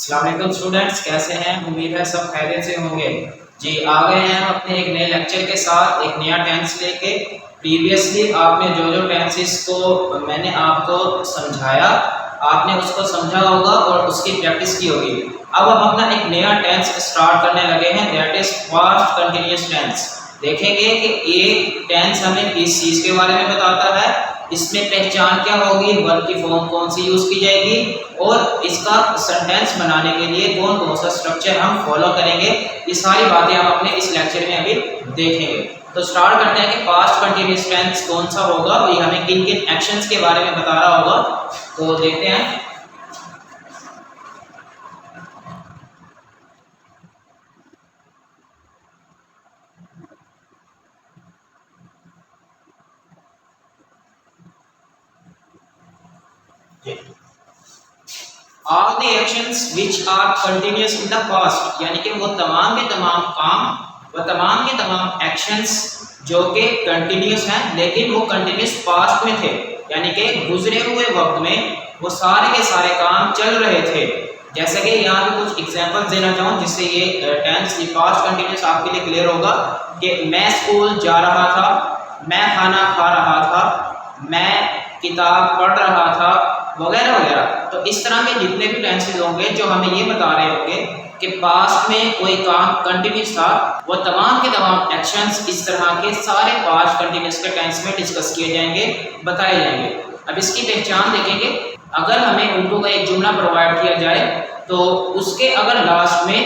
अस्सलाम वालेकुम स्टूडेंट्स, कैसे हैं? उम्मीद है सब खैरियत से होंगे। जी आ गए हैं हम अपने एक नए लेक्चर के साथ, एक नया टेंस लेके। प्रीवियसली आपने जो जो टेंसेस को मैंने आपको समझाया, आपने उसको समझा होगा और उसकी प्रैक्टिस की होगी। अब हम अपना एक नया टेंस स्टार्ट करने लगे हैं, that is past continuous tense. देखेंगे कि ये टेंस हमें किस चीज़ के बारे में बताता है, इसमें पहचान क्या होगी, वर्ब की फॉर्म कौन सी यूज़ की जाएगी और इसका सेंटेंस बनाने के लिए कौन कौन सा स्ट्रक्चर हम फॉलो करेंगे। ये सारी बातें हम अपने इस लेक्चर में अभी देखेंगे। तो स्टार्ट करते हैं कि पास्ट कंटिन्यूअस टेंस कौन सा होगा, ये हमें किन किन एक्शंस के बारे में बता रहा होगा। तो देखते हैं। All the actions which are continuous in the past, यानी कि वो तमाम के तमाम काम, वो तमाम के तमाम एक्शंस जो कि कंटिन्यूअस हैं लेकिन वो कंटिन्यूअस पास्ट में थे, यानी कि गुजरे हुए वक्त में वो सारे के सारे काम चल रहे थे। जैसे कि यहाँ पे कुछ एग्जांपल्स देना चाहूँ जिससे ये टेंस ये पास्ट कंटिन्यूअस आपके लिए क्लियर होगा कि मैं स्कूल जा रहा था, मैं खाना खा रहा था, मैं किताब पढ़ रहा था, वगैरह वगैरह। तो इस तरह के जितने भी टेंसेस होंगे जो हमें ये बता रहे होंगे कि पास्ट में कोई काम कंटिन्यूस था, वो तमाम के तमाम एक्शंस इस तरह के सारे पास्ट कंटिन्यूस के टेंस में डिस्कस किए जाएंगे, बताए जाएंगे। अब इसकी पहचान देखेंगे। अगर हमें उर्दू का एक जुमला प्रोवाइड किया जाए तो उसके अगर लास्ट में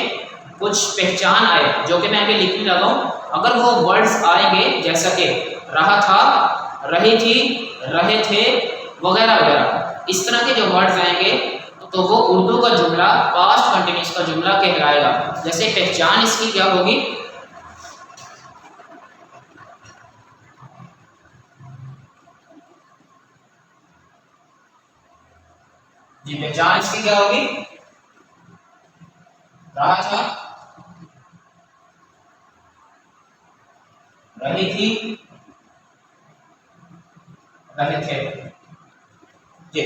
कुछ पहचान आए, जो कि मैं अभी लिखने लगा हूँ, अगर वो वर्ड्स आएंगे जैसा कि रहा था, रही थी, रहे थे, वगैरह वगैरह, इस तरह के जो वर्ड्स आएंगे तो वो उर्दू का जुमला पास्ट कंटिन्यूअस का जुमला कहलाएगा। जैसे पहचान इसकी क्या होगी, जी पहचान इसकी क्या होगी, रहा था, रही थी, रहे थे। जी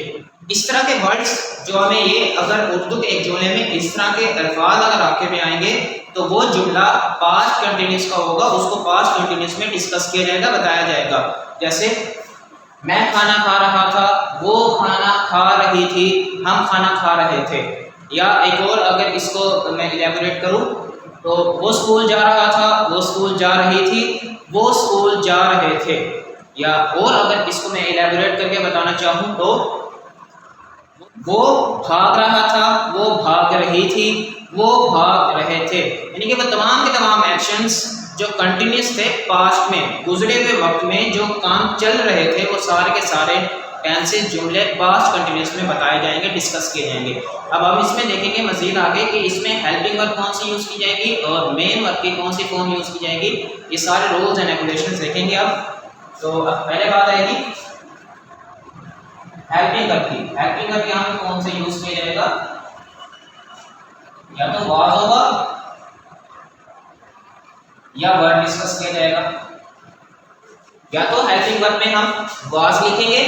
इस तरह के वर्ड्स जो हमें ये अगर उर्दू के एक जुमले में इस तरह के अल्फाज अगर आखिर में आएंगे तो वो जुमला पास्ट कंटिन्यूअस का होगा, उसको पास्ट कंटिन्यूअस में डिस्कस किया जाएगा, बताया जाएगा। जैसे मैं खाना खा रहा था, वो खाना खा रही थी, हम खाना खा रहे थे। या एक और अगर इसको मैं इलैबोरेट करूं तो वो स्कूल जा रहा था, वो स्कूल जा रही थी, वो स्कूल जा रहे थे। या और अगर इसको मैं इलैबोरेट करके बताना चाहूँ तो वो भाग रहा था, वो भाग रही थी, वो भाग रहे थे। यानी कि वो तमाम के तमाम एक्शंस जो कंटिन्यूस थे पास्ट में, गुजरे हुए वक्त में जो काम चल रहे थे, वो सारे के सारे टेंसेस जुमले पास्ट कंटिन्यूस में बताए जाएंगे, डिस्कस किए जाएंगे। अब हम इसमें देखेंगे मजीद आगे कि इसमें हेल्पिंग वर्ब कौन सी यूज़ की जाएगी और मेन वर्ब की कौन सी फॉर्म यूज़ की जाएगी। ये सारे रूल्स एंड रेगुलेशंस देखेंगे अब। तो अब पहले बात आएगी हेल्पिंग वर्ब की। हेल्पिंग वर्ब यहाँ पे कौन से यूज किया जाएगा, या तो वाज होगा या वर्ड डिस्कस किया जाएगा। या तो हेल्पिंग वर्ब में हम वाज लिखेंगे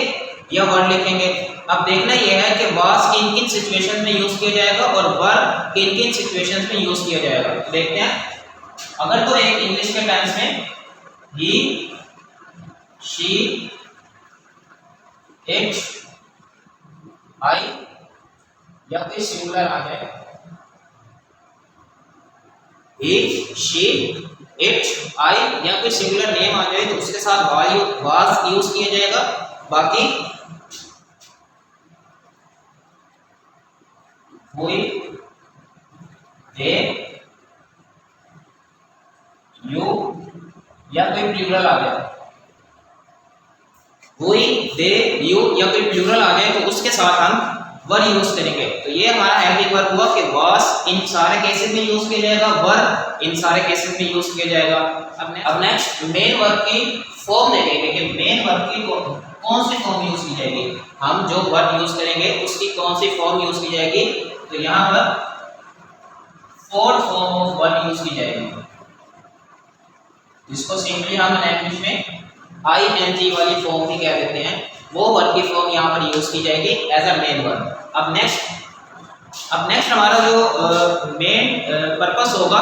या वर्ड लिखेंगे। अब देखना यह है कि वाज किन किन सिचुएशन में यूज किया जाएगा और वर्ड किन किन सिचुएशन में यूज किया जाएगा। देखते हैं। अगर तो एक इंग्लिश के टेंस में ही, शी, इट, आई या कोई सिंगुलर आ जाए, ही, शी, इट, आई या कोई सिंगुलर नेम आ जाए तो उसके साथ वाज यूज किया जाएगा। बाकी हुई, दे, यू या कोई प्लूरल आ गया, हुई, दे, यू या कोई प्लूरल आ जाए तो उसके साथ हम वर्ड यूज करेंगे। तो ये हमारा हेल्पिंग वर्ब हुआ कि वाज इन सारे केसेस में यूज किया जाएगा, वर्ड इन सारे केसेस में यूज किया जाएगा। अब नेक्स्ट मेन वर्ब की फॉर्म देखेंगे कि मेन वर्ब की कौन सी फॉर्म यूज की जाएगी, हम जो वर्ड यूज करेंगे उसकी कौन सी फॉर्म यूज की जाएगी। तो यहाँ पर fourth form of word use की जाएगी, जिसको सिंपली हम लैंग्वेज में ING वाली फॉर्म भी कह देते हैं। वो वर्ब की फॉर्म यहाँ पर यूज की जाएगी एज अ मेन वर्ब। अब नेक्स्ट अब नेक्स्ट हमारा जो मेन पर्पस होगा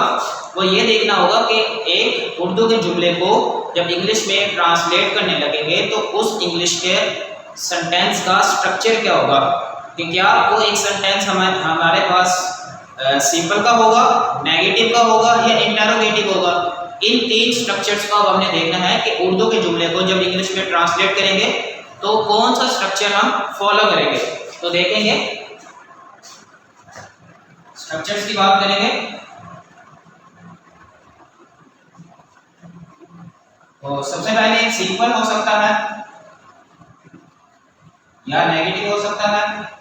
वो ये देखना होगा कि एक उर्दू के जुमले को जब इंग्लिश में ट्रांसलेट करने लगेंगे तो उस इंग्लिश के सेंटेंस का स्ट्रक्चर क्या होगा, कि क्या वो एक सेंटेंस हमारे पास सिंपल का होगा, नेगेटिव का होगा या इंटरोगेटिव होगा। इन तीन स्ट्रक्चर्स को अब हमने देखना है कि उर्दू के जुमले को जब इंग्लिश में ट्रांसलेट करेंगे तो कौन सा स्ट्रक्चर हम फॉलो करेंगे। तो देखेंगे, स्ट्रक्चर्स की बात करेंगे तो सबसे पहले एक सिंपल हो सकता है या नेगेटिव हो सकता है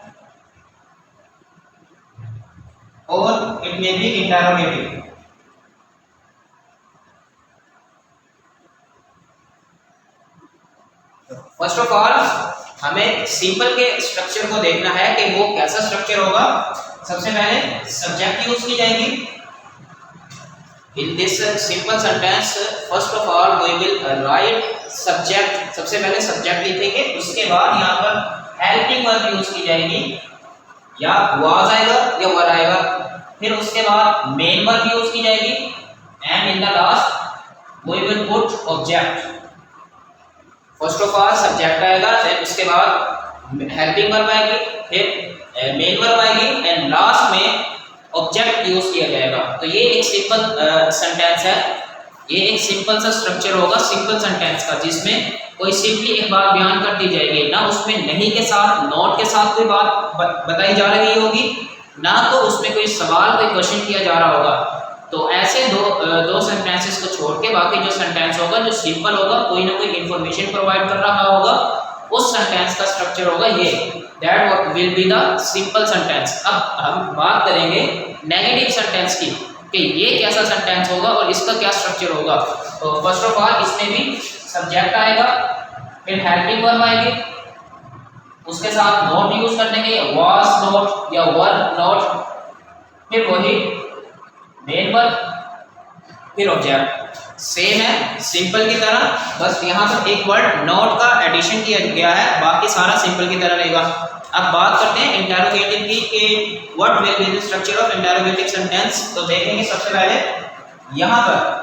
और it may be interrogative. First of all हमें सिंपल के स्ट्रक्चर को देखना है कि वो कैसा स्ट्रक्चर होगा। सबसे पहले सब्जेक्ट यूज की जाएगी। In this simple sentence first of all we will write subject. सबसे पहले सब्जेक्ट लिखेंगे, उसके बाद यहाँ पर हेल्पिंग वर्ब यूज की जाएगी, या वाज आएगा या वर आएगा। फिर उसके बाद मेन वर्ब यूज की जाएगी and in the last we will put object. First of all subject आएगा, देन उसके बाद हेल्पिंग वर्ब आएगी, फिर मेन वर्ब आएगी एंड लास्ट में ऑब्जेक्ट यूज किया जाएगा। तो ये एक सिंपल सेंटेंस है, ये एक सिंपल सा स्ट्रक्चर होगा सिंपल सेंटेंस का, जिसमें कोई सिंपली एक बात बयान कर दी जाएगी, ना उसमें नहीं के साथ नॉट के साथ कोई बात बताई जा रही होगी, ना तो उसमें कोई सवाल कोई क्वेश्चन किया जा रहा होगा। तो ऐसे दो सेंटेंसेस को छोड़ के बाकी जो सेंटेंस होगा जो सिंपल होगा, कोई ना कोई इंफॉर्मेशन प्रोवाइड कर रहा होगा, उस सेंटेंस का स्ट्रक्चर होगा ये, that will be the simple sentence. अब हम बात करेंगे नेगेटिव सेंटेंस की कि ये कैसा सेंटेंस होगा और इसका क्या स्ट्रक्चर होगा। तो फर्स्ट ऑफ ऑल इसमें भी सब्जेक्ट आएगा, फिर हेल्पिंग वर्ब आएगी, उसके साथ नॉट यूज कर देंगे, वाज नॉट या वर नॉट, फिर वही मेन वर्ब, फिर ऑब्जेक्ट। सेम है सिंपल की तरह, बस यहाँ पर एक वर्ड नॉट का एडिशन किया गया है, बाकी सारा सिंपल की तरह रहेगा। अब बात करते हैं इंटरोगेटिव की कि what will be the structure of interrogative sentence. तो देखेंगे सबसे पहले यहाँ पर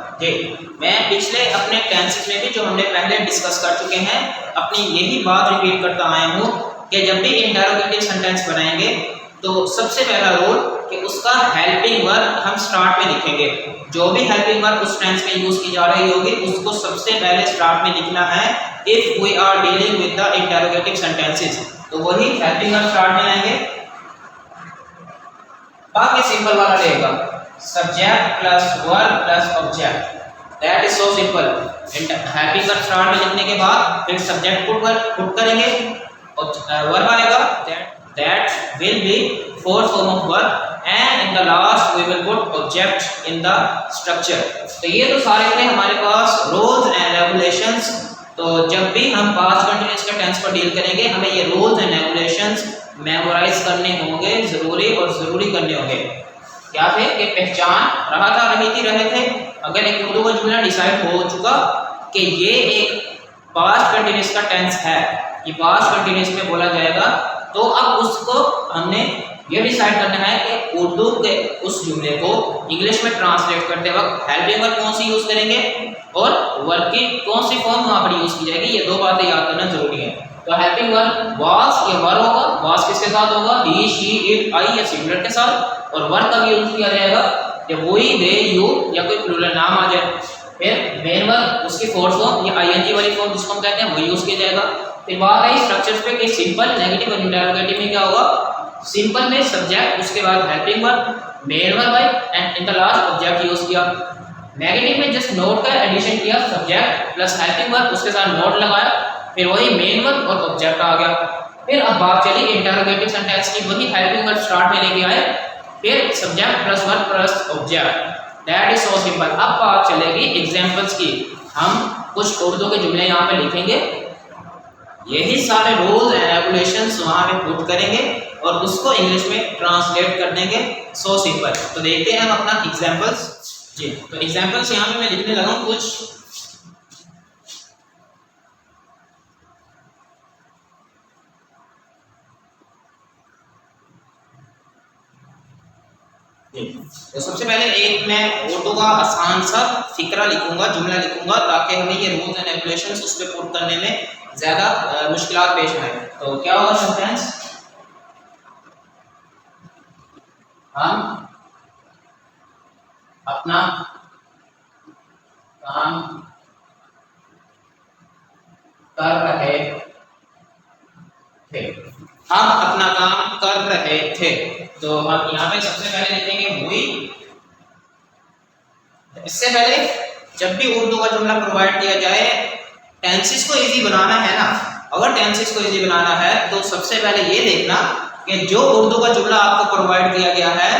मैं पिछले अपने टेंसेस में भी जो हमने पहले डिस्कस कर चुके हैं, अपनी यही बात रिपीट करता आया हूँ कि जब भी इंटरोगेटिव सेंटेंस बनाएंगे तो सबसे पहला रूल कि उसका हेल्पिंग वर्ब हम स्टार्ट में लिखेंगे। जो भी हेल्पिंग वर्ब उस टेंस में यूज की जा रही होगी उसको सबसे पहले स्टार्ट में लिखना है if we are dealing with the interrogative sentences. तो वही हेल्पिंग वर्ब स्टार्ट में आएंगे, बाकी सिंपल वाला रहेगा subject plus verb plus object, that is so simple. Helping verb start में लिखने के बाद फिर सब्जेक्ट पुट करेंगे, वर्ब आएगा that will be fourth form of verb and in the last we will put object in the structure। तो ये तो सारे थे हमारे पास रूल्स एंड रेगुलेशंस। तो जब भी हम पास्ट कंटिन्यूअस के टेंस पर डील करेंगे हमें ये रूल्स एंड रेगुलेशंस मेमोराइज करने होंगे, जरूरी और जरूरी करने होंगे। क्या थे कि पहचान रहे थे। अगर एक उर्दू का जुमला डिसाइड हो चुका कि ये एक पास्ट कंटिन्यूअस का टेंस है, ये पास्ट कंटिन्यूअस में बोला जाएगा, तो अब उसको हमने ये डिसाइड करना है कि उर्दू के उस जुमले को इंग्लिश में ट्रांसलेट करते वक्त हेल्पिंग वर्ब कौन सी यूज करेंगे और वर्ब की कौन सी फॉर्म वहां पर यूज की जाएगी। ये दो बातें याद करना जरूरी है। तो हेल्पिंग वर्ब वाज या वर होगा, वाज किसके साथ होगा, ही शी इट आई या सिंगुलर के साथ, और वर्ब कब यूज किया जाएगा जब वही दे यू या कोई प्लूरल नाम आ जाए। फिर मेन वर्ब उसकी फोर्थ फॉर्म या आईएनजी वाली फॉर्म जिसको हम कहते हैं वो यूज किया जाएगा। फिर बात आई स्ट्रक्चर्स पे कि सिंपल, नेगेटिव और इंटरोगेटिव में क्या होगा। सिंपल में सब्जेक्ट, उसके बाद helping verb, main verb I and in the last object use किया। नेगेटिव में जस्ट नोट का एडिशन किया, सब्जेक्ट प्लस हेल्पिंग वर्ब, उसके साथ नोट लगाया, फिर वही मेन वर्ब और ऑब्जेक्ट आ गया। फिर अब बात चली इंटरोगेटिव सेंटेंस की, वही हेल्पिंग वर्ब स्टार्ट में लेके आए, फिर subject plus verb plus object, that is so simple. अब बात चलेगी एग्जांपल्स की। हम कुछ उर्दू के जुमले यहाँ पे लिखेंगे, यही सारे रूल्स एंड रेगुलेशंस वहां पे पुट करेंगे और उसको इंग्लिश में ट्रांसलेट कर देंगे। So simple. तो देखते हैं हम अपना एग्जांपल्स जी। तो एग्जांपल्स यहाँ पे मैं लिखने लगा हूँ कुछ। तो सबसे पहले एक मैं उर्दू का आसान सा फिक्रा लिखूंगा, जुमला लिखूंगा, ताकि हमें ये रूल्स एंड रेगुलेशंस उस पर पुट करने में ज़्यादा मुश्किलात पेश आए। तो क्या होगा सेंटेंस, हम अपना काम कर रहे थे, हम अपना काम कर रहे थे। तो हम यहाँ पे सबसे पहले लिखेंगे हुई। इससे पहले जब भी उर्दू का जुमला प्रोवाइड किया जाए, टेंसेस को इजी बनाना है ना, अगर टेंसेस को इजी बनाना है तो सबसे पहले ये देखना कि जो उर्दू का जुमला आपको प्रोवाइड किया गया है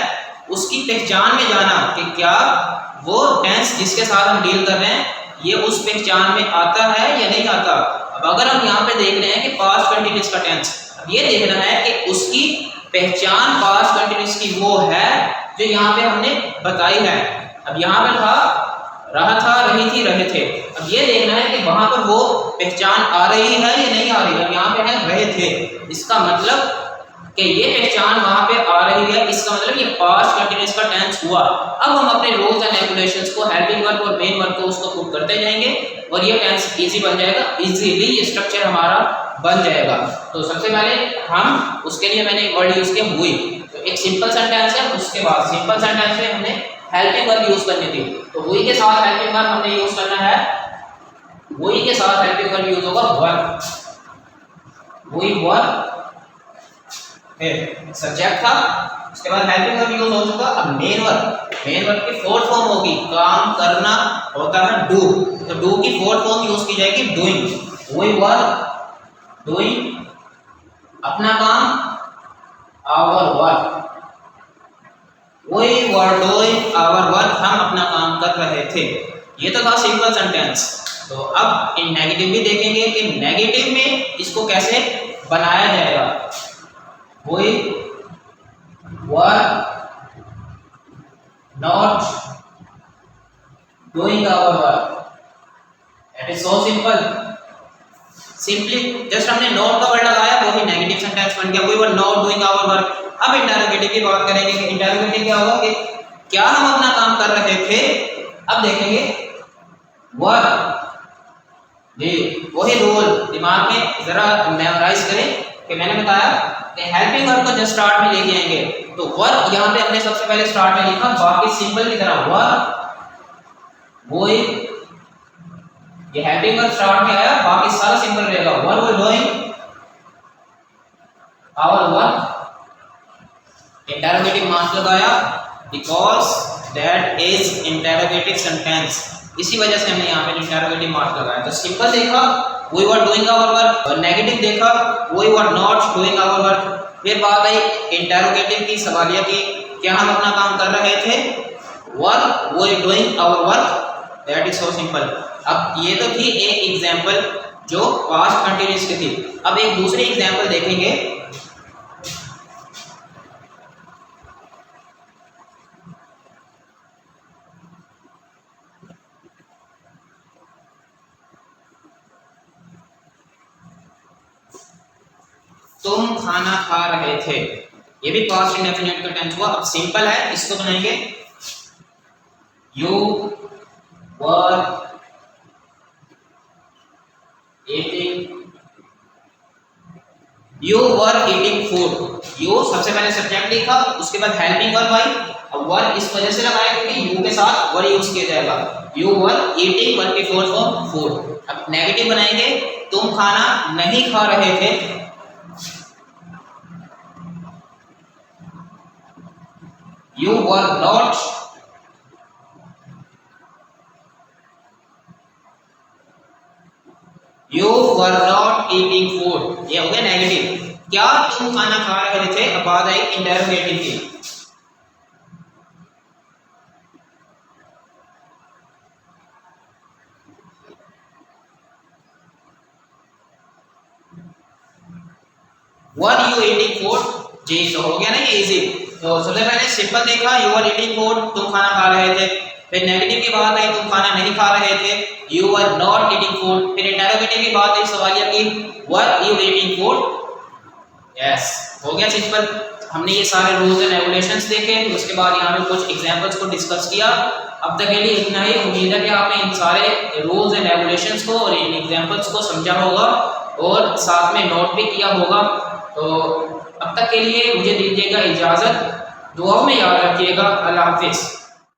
उसकी पहचान में जाना कि क्या वो टेंस जिसके साथ हम डील कर रहे हैं ये उस पहचान में आता है या नहीं आता। अब अगर हम यहाँ पे देख रहे हैं कि पास्ट कंटिन्यूअस का टेंस, अब ये देखना है कि उसकी पहचान पास्ट कंटिन्यूअस की वो है जो यहाँ पे हमने बताई है। अब यहाँ पे था रहा था, रही थी, रहे थे। अब ये देखना है कि वहां पर वो पहचान आ रही है या नहीं आ रही है। यहाँ पे है रहे थे, इसका मतलब कि ये पहचान वहां पे आ रही है, इसका मतलब ये पास्ट कंटिन्यूअस का टेंस हुआ। अब हम अपने रूल्स एंड रेगुलेशंस को, हेल्पिंग वर्ब और मेन वर्ब को उसको पुट करते जाएंगे और ये टेंस इजी बन जाएगा, इजीली ये स्ट्रक्चर हमारा बन जाएगा। तो सबसे पहले हम उसके लिए मैंने वर्ड यूज किया हुई। तो एक सिंपल सेंटेंस है, उसके बाद सिंपल सेंटेंस में हमने हेल्पिंग वर्ब यूज करनी थी। तो हुई के साथ हेल्पिंग वर्ब हमने यूज करना है, हुई के साथ हेल्पिंग वर्ब यूज होगा वर्ब। हुई वर्ब सब्जेक्ट था, उसके बाद हेल्पिंग वर्ब यूज हो चुका। अब मेन वर्ब, मेन वर्ब की फोर्थ फॉर्म होगी, काम करना होता है डू, तो डू की फोर्थ फॉर्म यूज की जाएगी डूइंग। वही वर्ब डूइंग, अपना काम आवर वर्क, वही वर्ड डूइंग आवर वर्क, हम अपना काम कर रहे थे। ये तो था सिंपल सेंटेंस। तो अब इन नेगेटिव भी देखेंगे कि नेगेटिव में इसको कैसे बनाया जाएगा। वही work not doing our work, that is so simple. Simply just हमने नॉट का वर्ड लगाया, वो ही नेगेटिव सेंटेंस बन गया। We were not doing our work. अब इंटरोगेटिव की बात करेंगे कि इंटरोगेटिव क्या होगा कि क्या हम अपना काम कर रहे थे। अब देखेंगे वर्क, वही रूल दिमाग में जरा मेमोराइज करें कि मैंने बताया कि हेल्पिंग वर्ब को जस्ट स्टार्ट में लेके आएंगे। तो वर्क यहाँ पे हमने सबसे पहले स्टार्ट में लिखा, बाकी सिंपल की तरह वर्क, वही ये हेल्पिंग वर्ब स्टार्ट में आया, बाकी सारा सिंपल रहेगा। Work we doing our work, interrogative marks लगाया because that is interrogative sentence, इसी वजह से हमने यहाँ पे इंटरोगेटिव मार्क्स लगाया। तो सिंपल देखा we were doing our work, और नेगेटिव देखा we were not doing our work. फिर बात आई इंटरोगेटिव की, सवालिया की, क्या हम अपना काम कर रहे थे, work we doing our work, that is so simple. अब ये तो थी एक एग्जांपल जो पास्ट कंटिन्यूअस की थी। अब एक दूसरी एग्जांपल देखेंगे। तुम खाना खा रहे थे, ये भी पास्ट इंडेफिनिट का टेंस हुआ। अब सिंपल है, इसको बनाएंगे you were eating, you were eating food. You सबसे पहले सब्जेक्ट लिखा, उसके बाद हेल्पिंग वर्ब आई। अब वर इस वजह से लगाया क्योंकि यू के साथ वर यूज किया जाएगा। यू वर ईटिंग, वर्ब की फोर्थ फॉर्म फूड। अब नेगेटिव बनाएंगे, तुम खाना नहीं खा रहे थे, you were not eating food, ये हो गया नेगेटिव। क्या तुम खाना खा रहे थे, अब बात आई इंटरोगेटिव की। वर यू ईटिंग फूड, जी तो हो गया ना ये इजी। तो सबसे पहले सिंपल देखा, यू आर ईटिंग फूड, तुम खाना खा रहे थे। फिर नेगेटिव की बात आई, तुम खाना नहीं खा रहे थे, you are not eating food. फिर इंटरोगेटिव की बात आई, सवालिया की, were you eating food, yes हो गया सिंपल। हमने ये सारे रूल्स एंड रेगुलेशंस देखे, उसके बाद यहाँ पे कुछ एग्जांपल्स को डिस्कस किया। अब तक के लिए इतना ही। उम्मीद है कि आपने इन सारे रूल्स एंड रेगुलेशंस को और इन एग्जांपल्स को समझा होगा और साथ में नोट भी किया होगा। तो अब तक के लिए मुझे दीजिएगा इजाज़त, दुआओं में याद रखिएगा। अल्लाह हाफिज़।